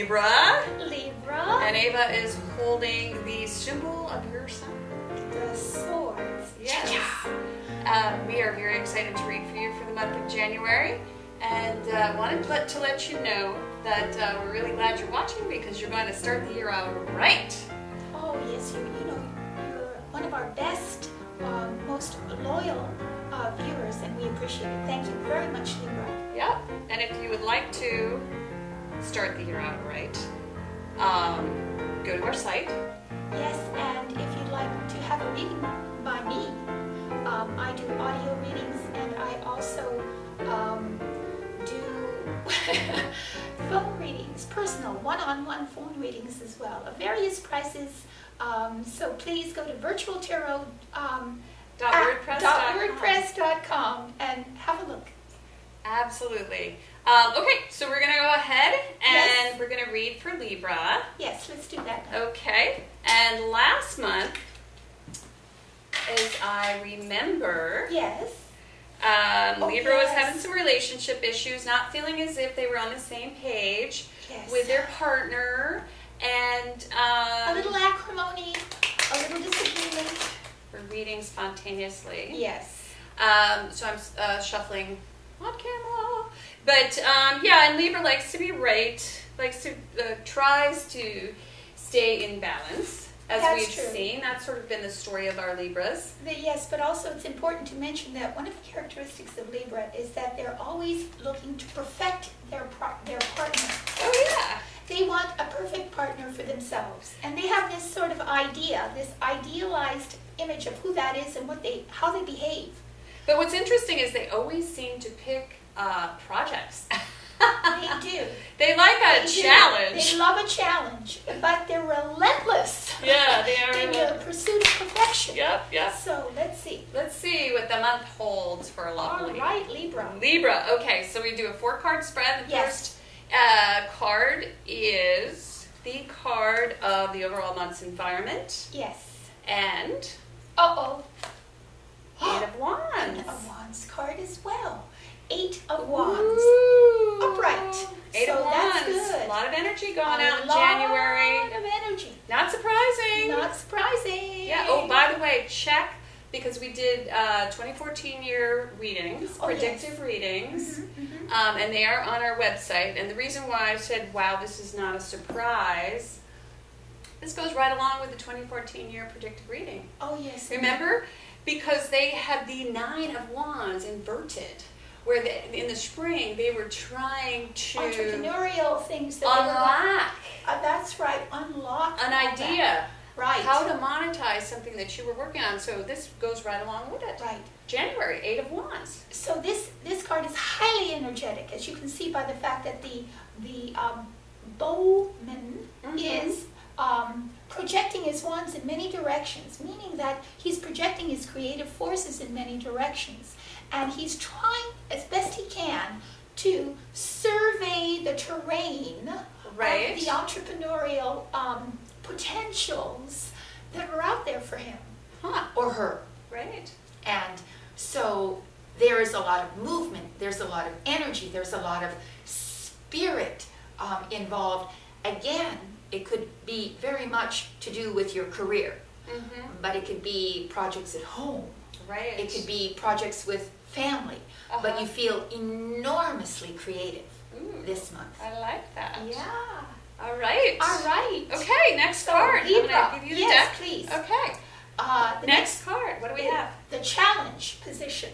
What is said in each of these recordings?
Libra. Libra. And Ava is holding the symbol of your sign. The swords. Yes. We are very excited to read for you for the month of January. And wanted to let you know that we're really glad you're watching because you're going to start the year out right. Oh yes, you're one of our best, most loyal viewers, and we appreciate it. Thank you very much, Libra. Yep. And if you would like to start the year out right, go to our site. Yes, and if you'd like to have a reading by me, I do audio readings, and I also do phone readings, personal one-on-one phone readings as well, of various prices. So please go to virtualtarot.wordpress.com and have a look. Absolutely. Okay, so we're going to go ahead and we're going to read for Libra. Yes, let's do that. Okay, and last month, as I remember, Libra was having some relationship issues, not feeling as if they were on the same page with their partner, and a little acrimony, a little disagreement. We're reading spontaneously. Yes. So I'm shuffling on camera. But yeah, and Libra likes to be right, tries to stay in balance. As we've seen, that's sort of been the story of our Libras. Yes, but also it's important to mention that one of the characteristics of Libra is that they're always looking to perfect their partner. Oh yeah. They want a perfect partner for themselves, and they have this sort of idea, this idealized image of who that is and how they behave. But what's interesting is they always seem to pick projects. They do. They like a challenge. They love a challenge, but they're relentless. Yeah, they are in their pursuit of perfection. Yep. So let's see. Let's see what the month holds for lovely. All right, Libra. Libra. Okay, so we do a 4-card spread. The first card is the card of the overall month's environment. Yes. And Eight of Wands. Eight of Wands card as well. 8 of Wands. Ooh. Upright. 8 of Wands. That's good. A lot of energy going out in January. A lot of energy. Not surprising. Not surprising. Yeah. Oh, by the way, check, because we did 2014 year readings, predictive readings, and they are on our website. And the reason why I said, wow, this is not a surprise, this goes right along with the 2014 year predictive reading. Oh, yes. Remember? Because they had the 9 of Wands inverted, where in the spring they were trying to entrepreneurial things that unlock. That's right, unlock an idea. Right. How to monetize something that you were working on. So this goes right along with it. Right. January, 8 of Wands. So this card is highly energetic, as you can see by the fact that the bowman is projecting his wands in many directions, meaning that he's projecting his creative forces in many directions. And he's trying as best he can to survey the terrain of the entrepreneurial potentials that are out there for him or her. Right. And so there is a lot of movement, there's a lot of energy, there's a lot of spirit involved. Again, it could be very much to do with your career, but it could be projects at home. Right. It could be projects with family, but you feel enormously creative this month. I like that. Yeah. All right. All right. Okay, next card. Libra. I'm going to give you the deck. Please. Okay. The next card. What do we have? The challenge position.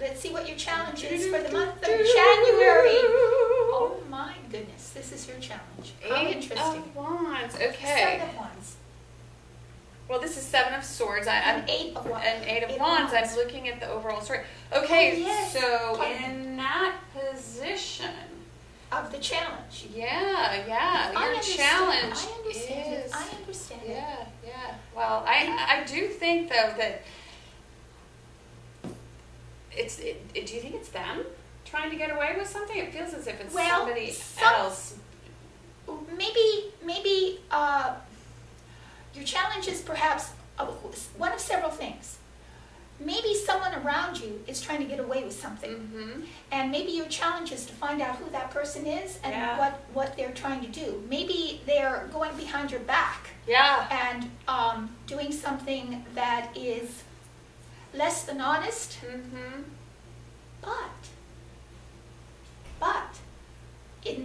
Let's see what your challenge is for the month of January. Oh my goodness, this is your challenge. How interesting. 8 of Wands. Okay. 7 of Wands. Well, this is 7 of Swords. An 8 of Wands. An 8 of Wands. I'm looking at the overall story. Okay, so Pardon. in that position of the challenge. Yeah. Your challenge is. I understand it. Yeah. Well, I do think though that do you think it's them trying to get away with something? It feels as if it's somebody else. Maybe your challenge is perhaps one of several things. maybe someone around you is trying to get away with something. Mm-hmm. And maybe your challenge is to find out who that person is and Yeah. what they're trying to do. Maybe they're going behind your back Yeah. and doing something that is less than honest. Mm-hmm. But,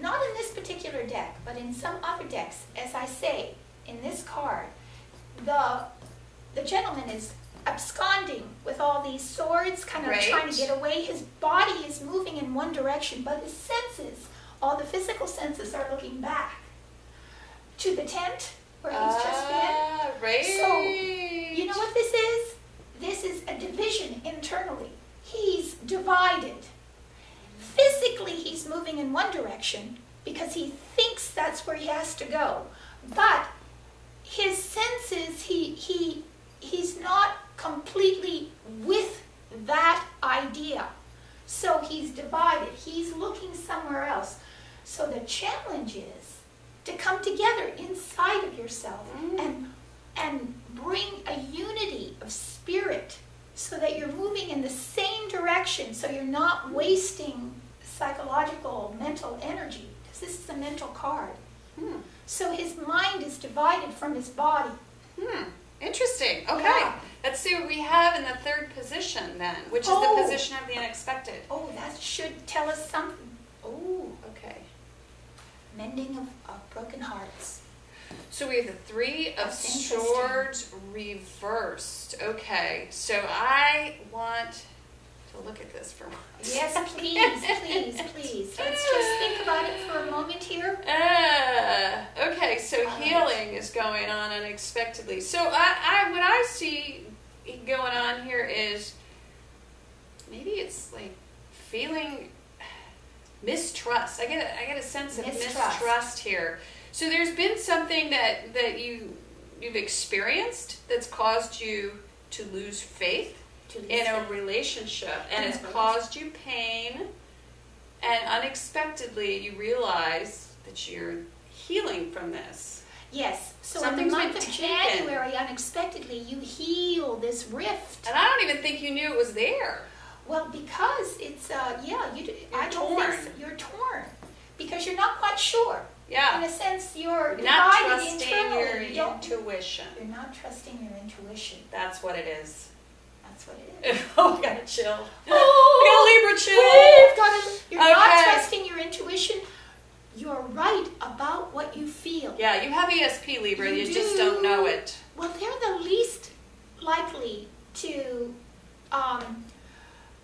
not in this particular deck, but in some other decks, as I say, in this card, the gentleman is absconding with all these swords, kind of Right. trying to get away. His body is moving in one direction, but his senses, all the physical senses, are looking back to the tent where he's just been. Right. So, you know what this is? This is a division internally. He's divided. Physically, he's moving in one direction because he thinks that's where he has to go. But his senses, he's not completely with that idea. So he's divided. He's looking somewhere else. So the challenge is to come together inside of yourself and bring a unity of spirit so that you're moving in the same direction, so you're not wasting psychological, mental energy, because this is a mental card. So his mind is divided from his body. Interesting. Okay. Yeah. Let's see what we have in the third position then, which is the position of the unexpected. Oh, that should tell us something. Oh, Okay. mending of broken hearts. So we have the Three of That's interesting. Swords reversed. Okay. So I want to look at this for a moment. Yes, please. Let's just think about it for a moment here. Okay, so healing is going on unexpectedly. So what I see going on here is maybe it's like feeling mistrust. I get a sense of mistrust here. So there's been something that you've experienced that's caused you to lose faith in a relationship, and it's caused you pain, and unexpectedly you realize that you're healing from this. Yes, so Something's in the been month of taken. January, unexpectedly, you heal this rift. And I don't even think you knew it was there. Well, because it's, I don't torn. think so. You're torn. Because you're not quite sure. Yeah. In a sense, you're Not divided trusting internally. your You don't- intuition. You're not trusting your intuition. That's what it is. That's what it is. Oh, we got a chill. Oh, We got a Libra chill. You're not Okay. trusting your intuition. You're right about what you feel. Yeah, you have ESP, Libra. You You just do. don't know it. Well, they're the least likely to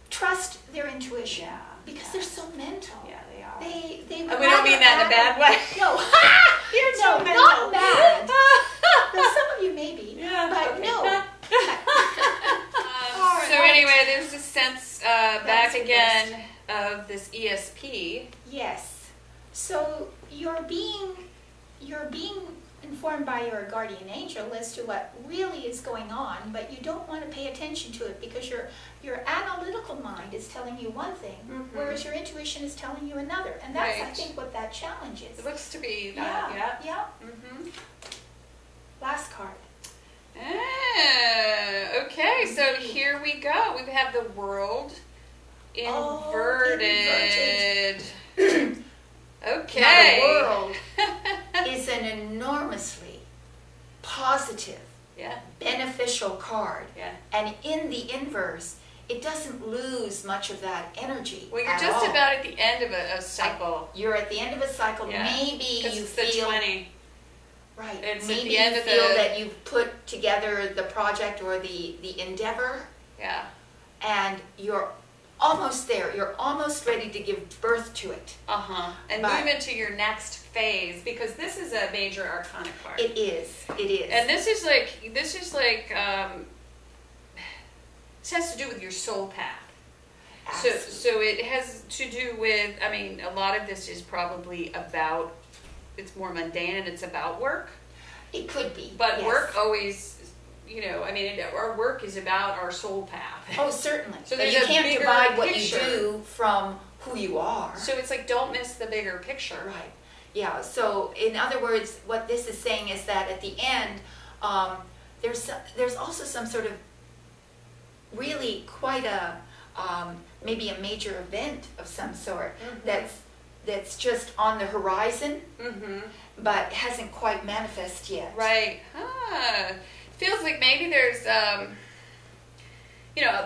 trust their intuition. Yeah. Because they're so mental. Yeah, they are. They And we don't mean that in a bad way. No. You're No, so not mental. bad. Well, some of you maybe. Yeah, But okay. no. So anyway, there's this sense back That's again of this ESP. Yes. So you're being informed by your guardian angel as to what really is going on, but you don't want to pay attention to it because your analytical mind is telling you one thing, whereas your intuition is telling you another. And that's, I Right. think, what that challenge is. It looks to be that. Yeah. Mm-hmm. Last card. Okay, so here we go. We have the world inverted. Okay. Now, the world is an enormously positive, Yeah. beneficial card. Yeah. And in the inverse, it doesn't lose much of that energy. Well, you're at just all. about at the end of a cycle. You're at the end of a cycle. Yeah. Maybe 'Cause you it's the feel 20. right. It's at Maybe the end you of feel the- that you've put together the project or the endeavor, Yeah. and you're almost there. You're almost ready to give birth to it. And But- move into your next phase, because this is a major arcana card. It is. It is. And this is like this has to do with your soul path. So it has to do with, I mean, a lot of this is probably about, it's more mundane and it's about work. It could be. But yes. work always, our work is about our soul path. Oh, certainly. So But there's you a can't bigger divide what picture. you do from who you are. So it's like, don't miss the bigger picture. Right. Yeah. So in other words, what this is saying is that at the end, there's also some sort of really quite a maybe a major event of some sort that's just on the horizon, but hasn't quite manifested yet. Right. Feels like maybe there's,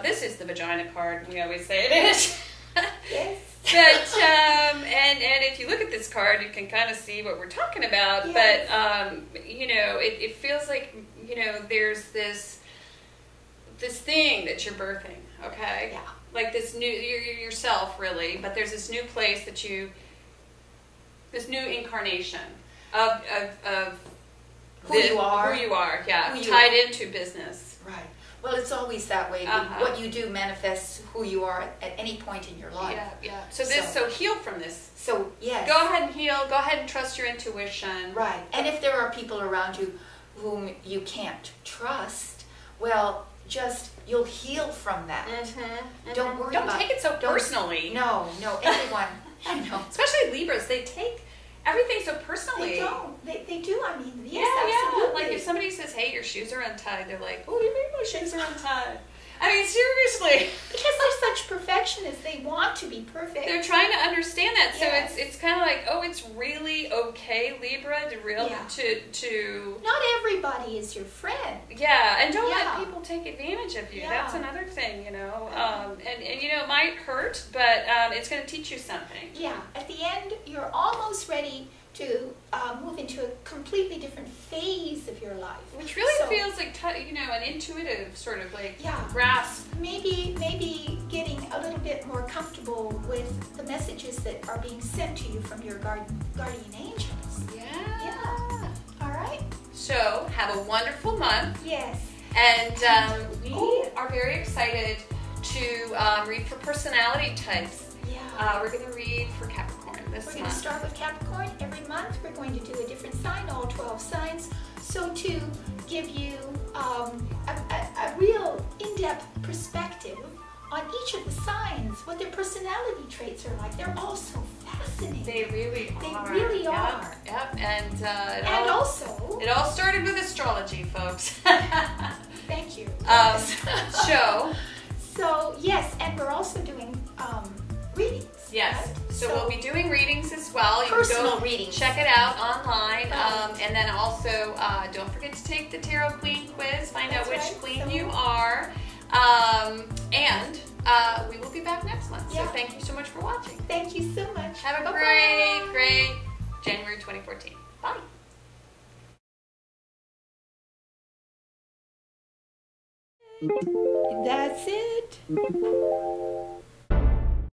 this is the vagina card. We always say it is. Yes. But and if you look at this card, you can kind of see what we're talking about. Yes. But it feels like there's this thing that you're birthing. Okay. Yeah. Like this new you're yourself really, but there's this new place this new incarnation of who you are. Who you are. Yeah. Who you tied are. into business. Right. Well, it's always that way. What you do manifests who you are at any point in your life. Yeah. So heal from this. So, yes. Go ahead and heal. Go ahead and trust your intuition. Right. And if there are people around you whom you can't trust, well, you'll heal from that. Don't worry Don't take it so personally. No, everyone, I know. Especially Libras, they take everything so personally. They don't. They do, I mean, yes, yeah. absolutely. Like if somebody says, hey, your shoes are untied, they're like, oh, you mean my shoes are untied? I mean, seriously. Because they're such perfectionists, they want to be perfect. They're trying to understand that. So Yes. it's kind of like, oh, it's really okay, Libra, to Not everybody is your friend. yeah, and don't Yeah. let people take advantage of you. Yeah. That's another thing, And it might hurt, but it's going to teach you something. Yeah, at the end, you're almost ready to move into a completely different phase of your life. Which really So, feels like, an intuitive sort of like Yeah. grasp. Maybe getting a little bit more comfortable with the messages that are being sent to you from your guardian angels. Yeah. All right? So, have a wonderful month. Yes. And we are very excited to read for personality types. Yeah. We're going to read for Capricorn this We're going to month. start with Capricorn. Every month we're going to do a different sign, all 12 signs. So to give you a real in-depth perspective on each of the signs, what their personality traits are like. They're all so fascinating. They really They are. really Yep, are. Yep. And Also, it all started with astrology, folks. thank you. Show. So yes, and we're also doing readings. Yes. Right? So we'll be doing readings as well. You Personal can go readings. check it out online. Right. And then also, don't forget to take the Tarot Queen quiz. Find out That's which right. queen So- you are. And we will be back next month. So Yeah. thank you so much for watching. Thank you so much. Have a Bye-bye. great January 2014. Bye. That's it.